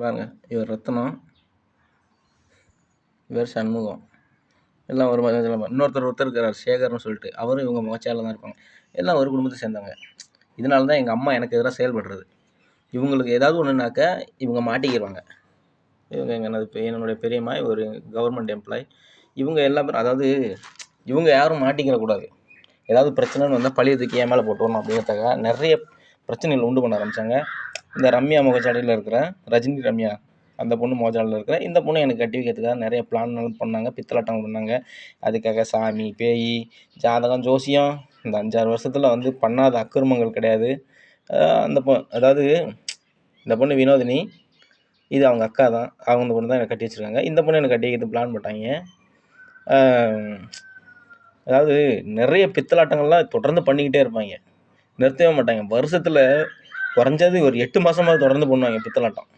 பாருங்க, இவர் ரத்னம், இவர் சண்முகம். எல்லாம் ஒரு ஒருத்தர் இருக்கிறார் சேகர்னு சொல்லிட்டு, அவரும் இவங்க முகச்சால தான் இருப்பாங்க. எல்லாம் ஒரு குடும்பத்தை சேர்ந்தவங்க. இதனால தான் எங்கள் அம்மா எனக்கு எதிராக செயல்படுறது. இவங்களுக்கு ஏதாவது ஒன்றுனாக்க இவங்க மாட்டிக்கிடுவாங்க. இவங்க என்னுடைய பெரியம்மா ஒரு கவர்மெண்ட் எம்ப்ளாய். இவங்க எல்லா பேரும் அதாவது இவங்க யாரும் மாட்டிக்கிறக்கூடாது. ஏதாவது பிரச்சனைன்னு வந்தால் பழிய தூக்கி என் மேலே போட்டுவரணும் அப்படிங்கிறதுக்காக நிறைய பிரச்சனைகள் உண்டு பண்ண ஆரம்பித்தாங்க. இந்த ரம்யா முகச்சாலையில் இருக்கிற ரஜினி ரம்யா அந்த பொண்ணு முகச்சாலையில் இருக்கிற இந்த பொண்ணு எனக்கு கட்டி வைக்கிறதுக்காக நிறைய பிளான் பண்ணாங்க, பித்தலாட்டம் பண்ணாங்க. அதுக்காக சாமி, பேய், ஜாதகம், ஜோசியம் இந்த 5-6 வருஷத்தில் வந்து பண்ணாத அக்கிரமங்கள் கிடையாது. அந்த அதாவது இந்த பொண்ணு வினோதினி, இது அவங்க அக்கா தான். அவங்க பொண்ணு தான் எனக்கு கட்டி வச்சுருக்காங்க. இந்த பொண்ணு எனக்கு கட்டி வைக்கிறது பிளான் போட்டாங்க. அதாவது நிறைய பித்தலாட்டங்கள்லாம் தொடர்ந்து பண்ணிக்கிட்டே இருப்பாங்க, நிறுத்தவே மாட்டாங்க. வருஷத்தில் குறைஞ்சது ஒரு 8 மாதமாவது தொடர்ந்து பண்ணுவாங்க பித்தலாட்டம்.